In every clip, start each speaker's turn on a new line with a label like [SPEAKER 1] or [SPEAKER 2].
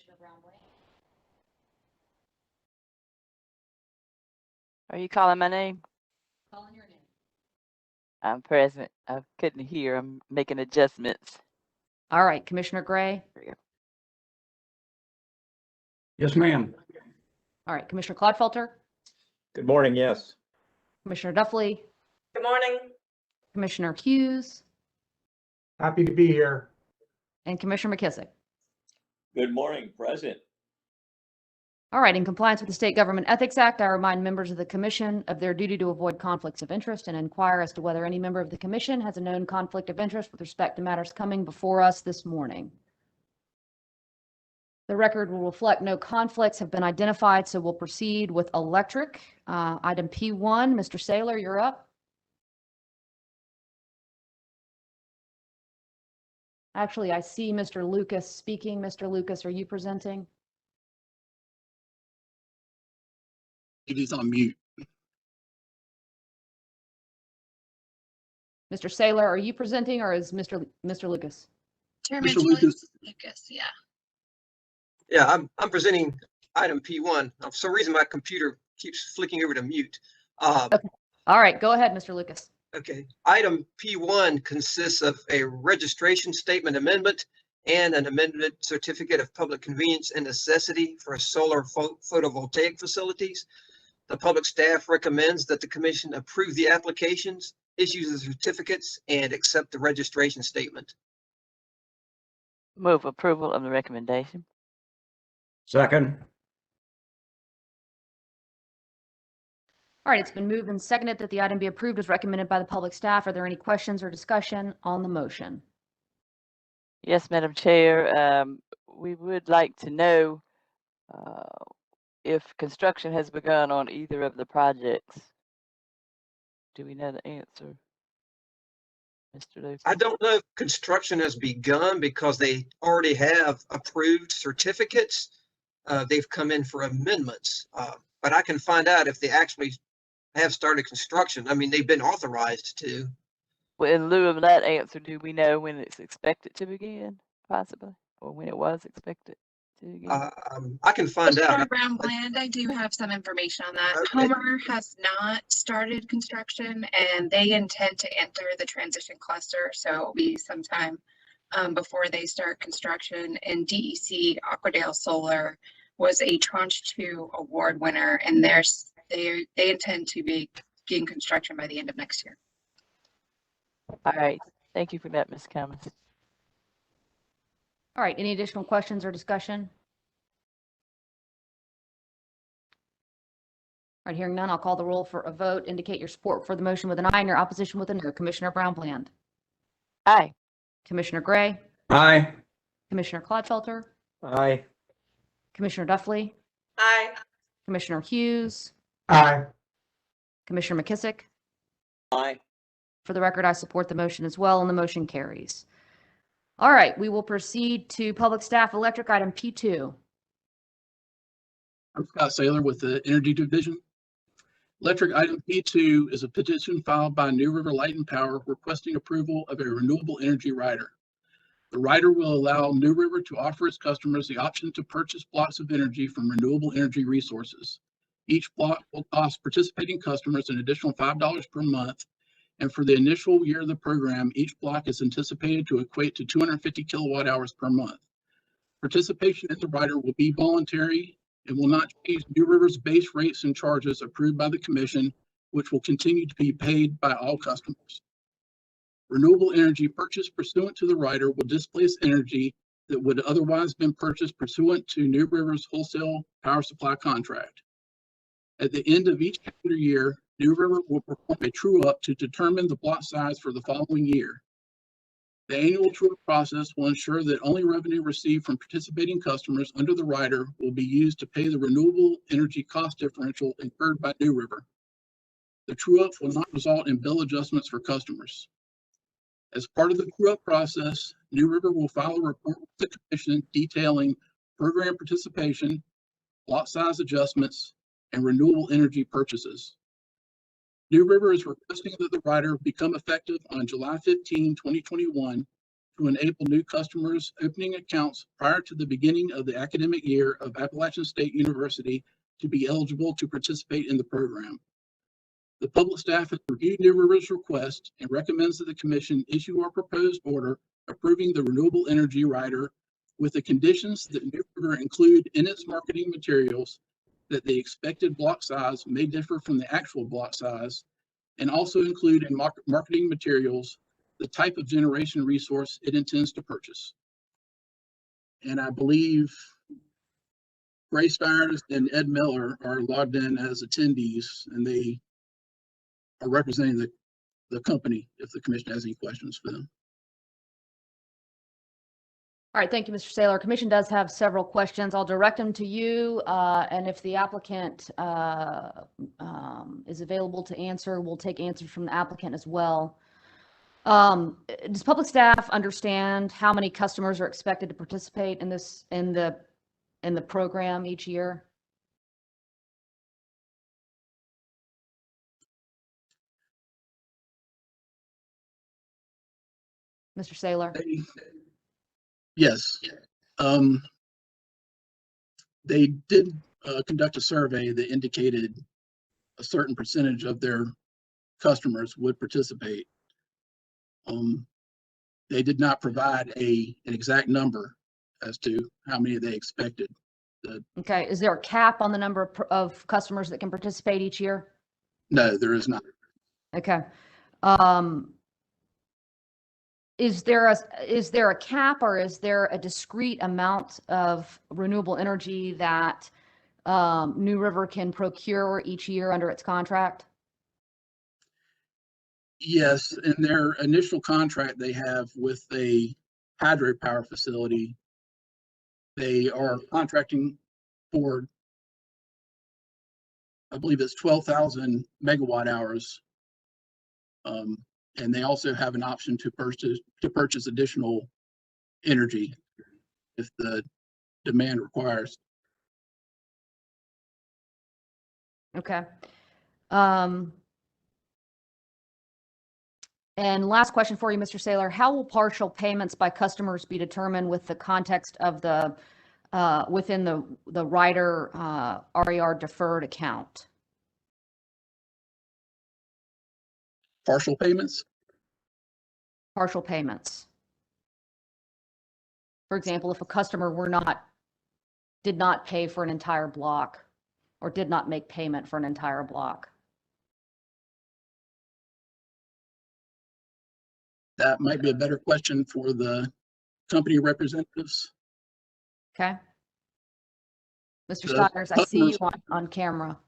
[SPEAKER 1] Commissioner Brown-Bland.
[SPEAKER 2] Are you calling my name?
[SPEAKER 1] Calling your name.
[SPEAKER 2] I'm present. I couldn't hear. I'm making adjustments.
[SPEAKER 1] All right, Commissioner Gray.
[SPEAKER 3] Yes, ma'am.
[SPEAKER 1] All right, Commissioner Clodfelter.
[SPEAKER 3] Good morning. Yes.
[SPEAKER 1] Commissioner Duffley.
[SPEAKER 4] Good morning.
[SPEAKER 1] Commissioner Hughes.
[SPEAKER 3] Happy to be here.
[SPEAKER 1] And Commissioner McKissick.
[SPEAKER 5] Good morning, President.
[SPEAKER 1] All right, in compliance with the State Government Ethics Act, I remind members of the Commission of their duty to avoid conflicts of interest and inquire as to whether any member of the Commission has a known conflict of interest with respect to matters coming before us this morning. The record will reflect no conflicts have been identified, so we'll proceed with electric. Item P1, Mr. Saylor, you're up. Actually, I see Mr. Lucas speaking. Mr. Lucas, are you presenting?
[SPEAKER 6] It is on mute.
[SPEAKER 1] Mr. Saylor, are you presenting or is Mr. Lucas?
[SPEAKER 7] Chairman
[SPEAKER 6] Mr. Lucas.
[SPEAKER 7] Lucas, yeah.
[SPEAKER 8] Yeah, I'm presenting item P1. For some reason, my computer keeps flicking over to mute.
[SPEAKER 1] Okay. All right, go ahead, Mr. Lucas.
[SPEAKER 8] Okay, item P1 consists of a registration statement amendment and an amendment certificate of public convenience and necessity for solar photovoltaic facilities. The public staff recommends that the commission approve the applications, issue the certificates, and accept the registration statement.
[SPEAKER 2] Move approval of the recommendation.
[SPEAKER 3] Second.
[SPEAKER 1] All right, it's been moved and seconded that the item be approved as recommended by the public staff. Are there any questions or discussion on the motion?
[SPEAKER 2] Yes, Madam Chair. We would like to know if construction has begun on either of the projects. Do we know the answer, Mr. Lucas?
[SPEAKER 8] I don't know if construction has begun because they already have approved certificates. They've come in for amendments, but I can find out if they actually have started construction. I mean, they've been authorized to.
[SPEAKER 2] Well, in lieu of that answer, do we know when it's expected to begin, possibly, or when it was expected to begin?
[SPEAKER 8] I can find out.
[SPEAKER 7] Mr. Brown-Bland, I do have some information on that.
[SPEAKER 8] Okay.
[SPEAKER 7] Homer has not started construction and they intend to enter the transition cluster. So it'll be sometime before they start construction. And DEC Aquadale Solar was a Tranche 2 award winner, and they intend to begin construction by the end of next year.
[SPEAKER 2] All right. Thank you for that, Ms. Cummins.
[SPEAKER 1] All right, any additional questions or discussion? All right, hearing none, I'll call the roll for a vote. Indicate your support for the motion with an aye and your opposition with a no. Commissioner Brown-Bland.
[SPEAKER 2] Aye.
[SPEAKER 1] Commissioner Gray.
[SPEAKER 3] Aye.
[SPEAKER 1] Commissioner Clodfelter.
[SPEAKER 3] Aye.
[SPEAKER 1] Commissioner Duffley.
[SPEAKER 4] Aye.
[SPEAKER 1] Commissioner Hughes.
[SPEAKER 3] Aye.
[SPEAKER 1] Commissioner McKissick.
[SPEAKER 5] Aye.
[SPEAKER 1] For the record, I support the motion as well, and the motion carries. All right, we will proceed to public staff electric item P2.
[SPEAKER 6] I'm Scott Saylor with the Energy Division. Electric item P2 is a petition filed by New River Light and Power requesting approval of a renewable energy rider. The rider will allow New River to offer its customers the option to purchase blocks of energy from renewable energy resources. Each block will cost participating customers an additional $5 per month. And for the initial year of the program, each block is anticipated to equate to 250 kilowatt hours per month. Participation in the rider will be voluntary and will not change New River's base rates and charges approved by the commission, which will continue to be paid by all customers. Renewable energy purchased pursuant to the rider will displace energy that would otherwise been purchased pursuant to New River's wholesale power supply contract. At the end of each calendar year, New River will perform a true-up to determine the block size for the following year. The annual true-up process will ensure that only revenue received from participating customers under the rider will be used to pay the renewable energy cost differential incurred by New River. The true-up will not result in bill adjustments for customers. As part of the true-up process, New River will file a report with the commission detailing program participation, block size adjustments, and renewable energy purchases. New River is requesting that the rider become effective on July 15, 2021 to enable new customers opening accounts prior to the beginning of the academic year of Appalachian State University to be eligible to participate in the program. The public staff has reviewed New River's request and recommends that the commission issue a proposed order approving the renewable energy rider with the conditions that New River include in its marketing materials that the expected block size may differ from the actual block size, and also include in marketing materials the type of generation resource it intends to purchase. And I believe Grace Byers and Ed Miller are logged in as attendees, and they are representing the company if the commission has any questions for them.
[SPEAKER 1] All right, thank you, Mr. Saylor. Commission does have several questions. I'll direct them to you, and if the applicant is available to answer, we'll take answers from the applicant as well. Does public staff understand how many customers are expected to participate in this in the program each year? Mr. Saylor?
[SPEAKER 6] Yes. They did conduct a survey that indicated a certain percentage of their customers would participate. They did not provide an exact number as to how many they expected.
[SPEAKER 1] Okay, is there a cap on the number of customers that can participate each year?
[SPEAKER 6] No, there is not.
[SPEAKER 1] Okay. Is there a cap, or is there a discrete amount of renewable energy that New River can procure each year under its contract?
[SPEAKER 6] Yes, in their initial contract they have with a hydropower facility, they are contracting for, I believe it's 12,000 megawatt hours. And they also have an option to purchase additional energy if the demand requires.
[SPEAKER 1] Okay. And last question for you, Mr. Saylor, how will partial payments by customers be determined with the context of the within the rider RER deferred account?
[SPEAKER 6] Partial payments?
[SPEAKER 1] Partial payments. For example, if a customer did not pay for an entire block or did not make payment for an entire block.
[SPEAKER 6] That might be a better question for the company representatives.
[SPEAKER 1] Okay. Mr.
[SPEAKER 6] The
[SPEAKER 1] Stiers, I see you
[SPEAKER 6] customers-
[SPEAKER 1] on camera.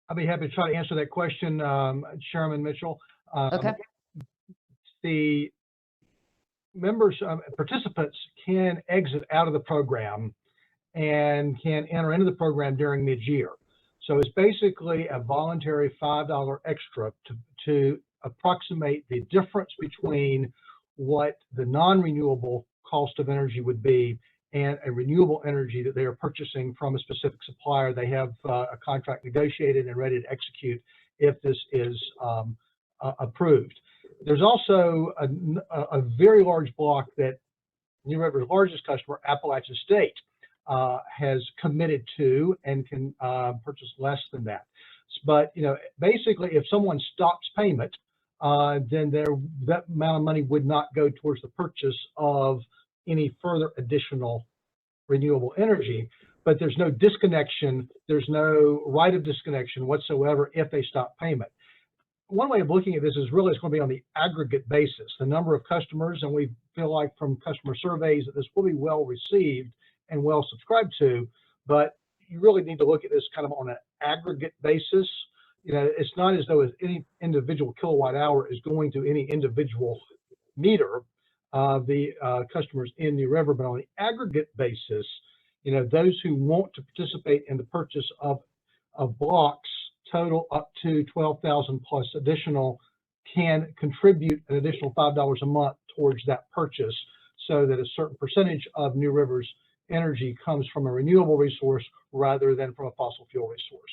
[SPEAKER 4] I'll be happy to try to answer that question, Chairman Mitchell.
[SPEAKER 1] Okay.
[SPEAKER 4] The members, participants can exit out of the program and can enter into the program during mid-year. So it's basically a voluntary $5 extra to approximate the difference between what the non-renewable cost of energy would be and a renewable energy that they are purchasing from a specific supplier. They have a contract negotiated and ready to execute if this is approved. There's also a very large block that New River's largest customer, Appalachian State, has committed to and can purchase less than that. But basically, if someone stops payment, then that amount of money would not go towards the purchase of any further additional renewable energy. But there's no disconnection. There's no right of disconnection whatsoever if they stop payment. One way of looking at this is really it's going to be on the aggregate basis, the number of customers, and we feel like from customer surveys that this will be well received and well subscribed to, but you really need to look at this kind of on an aggregate basis. It's not as though any individual kilowatt hour is going to any individual meter of the customers in New River, but on the aggregate basis, those who want to participate in the purchase of blocks total up to 12,000 plus additional can contribute an additional $5 a month towards that purchase, so that a certain percentage of New River's energy comes from a renewable resource rather than from a fossil fuel resource.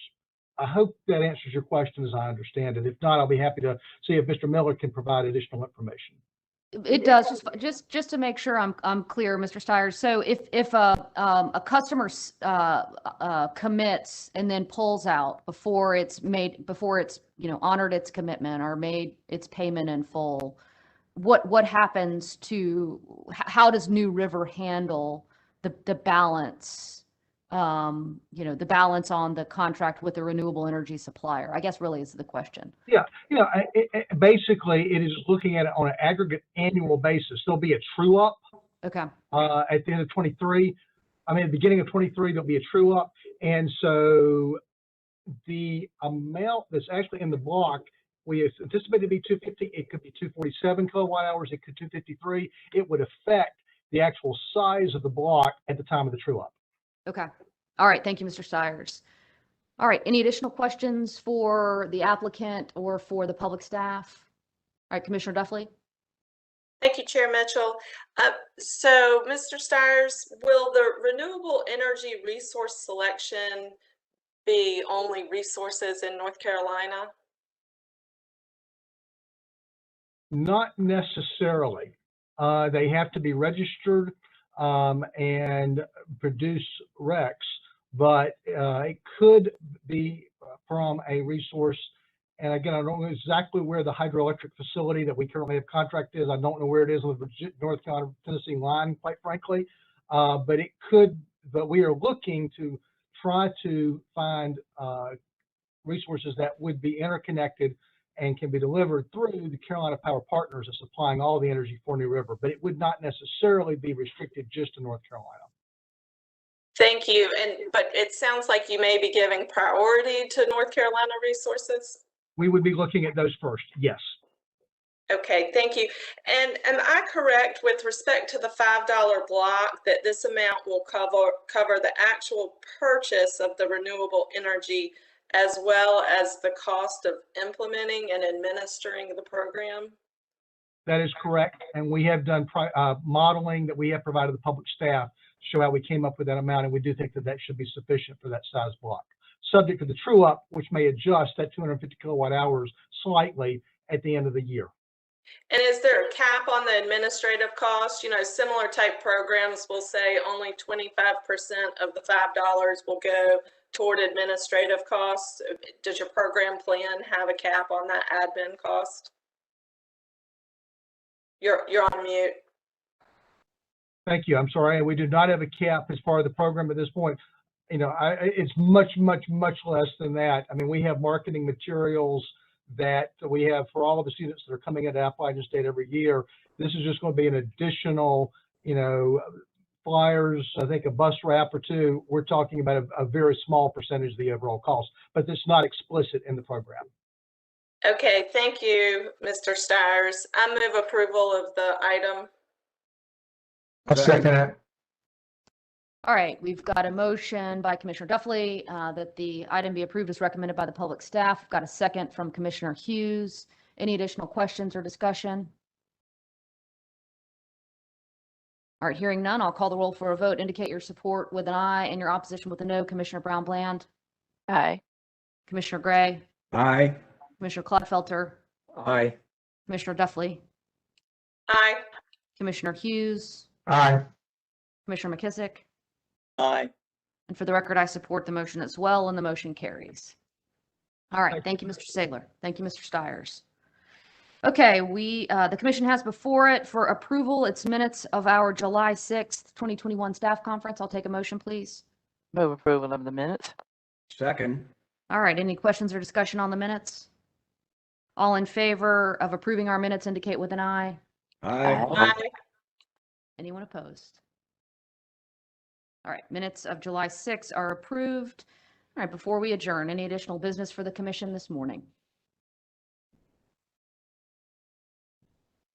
[SPEAKER 4] I hope that answers your question as I understand it. If not, I'll be happy to see if Mr. Miller can provide additional information.
[SPEAKER 1] It does, just to make sure I'm clear, Mr. Stires. So if a customer commits and then pulls out before it's, honored its commitment or made its payment in full, what happens to, how does New River handle the balance, the balance on the contract with the renewable energy supplier? I guess really is the question.
[SPEAKER 4] Basically, it is looking at it on an aggregate annual basis. There'll be a true up
[SPEAKER 1] Okay.
[SPEAKER 4] at the end of 23. I mean, at the beginning of 23, there'll be a true up. And so the amount that's actually in the block, we anticipate to be 250. It could be 247 kilowatt hours. It could 253. It would affect the actual size of the block at the time of the true up.
[SPEAKER 1] Okay. All right. Thank you, Mr. Stires. All right. Any additional questions for the applicant or for the public staff? All right, Commissioner Duffley.
[SPEAKER 9] Thank you, Chair Mitchell. So, Mr. Stires, will the renewable energy resource selection be only resources in North Carolina?
[SPEAKER 4] Not necessarily. They have to be registered and produce RECs, but it could be from a resource. And again, I don't know exactly where the hydroelectric facility that we currently have contract is. I don't know where it is on the North Carolina Tennessee line, quite frankly. But it could. But we are looking to try to find resources that would be interconnected and can be delivered through the Carolina Power Partners of supplying all the energy for New River. But it would not necessarily be restricted just to North Carolina.
[SPEAKER 9] Thank you. But it sounds like you may be giving priority to North Carolina resources.
[SPEAKER 4] We would be looking at those first, yes.
[SPEAKER 9] Okay, thank you. And am I correct with respect to the $5 block that this amount will cover the actual purchase of the renewable energy as well as the cost of implementing and administering the program?
[SPEAKER 4] That is correct. And we have done modeling that we have provided the public staff to show how we came up with that amount. And we do think that that should be sufficient for that size block, subject to the true up, which may adjust that 250 kilowatt hours slightly at the end of the year.
[SPEAKER 9] And is there a cap on the administrative cost? You know, similar type programs will say only 25% of the $5 will go toward administrative costs. Does your program plan have a cap on that admin cost? You're on mute.
[SPEAKER 4] Thank you. I'm sorry. We do not have a cap as part of the program at this point. You know, it's much less than that. I mean, we have marketing materials that we have for all of the students that are coming into Appalachian State every year. This is just going to be an additional, flyers, I think a bus wrap or two. We're talking about a very small percentage of the overall cost, but it's not explicit in the program.
[SPEAKER 9] Okay, thank you, Mr. Stires. I move approval of the item.
[SPEAKER 3] I'll second it.
[SPEAKER 1] All right, we've got a motion by Commissioner Duffley that the item be approved as recommended by the public staff. We've got a second from Commissioner Hughes. Any additional questions or discussion? All right, hearing none, I'll call the roll for a vote. Indicate your support with an aye and your opposition with a no. Commissioner Brown-Bland.
[SPEAKER 2] Aye.
[SPEAKER 1] Commissioner Gray.
[SPEAKER 3] Aye.
[SPEAKER 1] Commissioner Clodfelter.
[SPEAKER 3] Aye.
[SPEAKER 1] Commissioner Duffley.
[SPEAKER 9] Aye.
[SPEAKER 1] Commissioner Hughes.
[SPEAKER 3] Aye.
[SPEAKER 1] Commissioner McKissick.
[SPEAKER 5] Aye.
[SPEAKER 1] And for the record, I support the motion as well, and the motion carries. All right, thank you, Mr. Sagler. Thank you, Mr. Stires. Okay, the commission has before it for approval its minutes of our July 6th, 2021 staff conference. I'll take a motion, please.
[SPEAKER 2] Move approval of the minutes.
[SPEAKER 3] Second.
[SPEAKER 1] All right, any questions or discussion on the minutes? All in favor of approving our minutes indicate with an aye.
[SPEAKER 3] Aye.
[SPEAKER 9] Aye.
[SPEAKER 1] Anyone opposed? All right, minutes of July 6th are approved. All right, before we adjourn, any additional business for the commission this morning?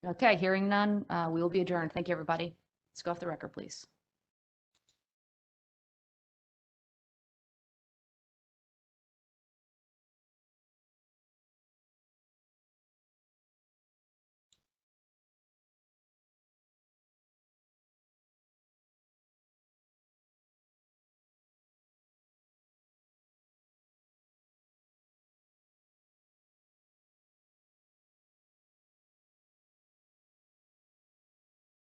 [SPEAKER 1] Okay, hearing none, we will be adjourned. Thank you, everybody. Let's go off the record, please.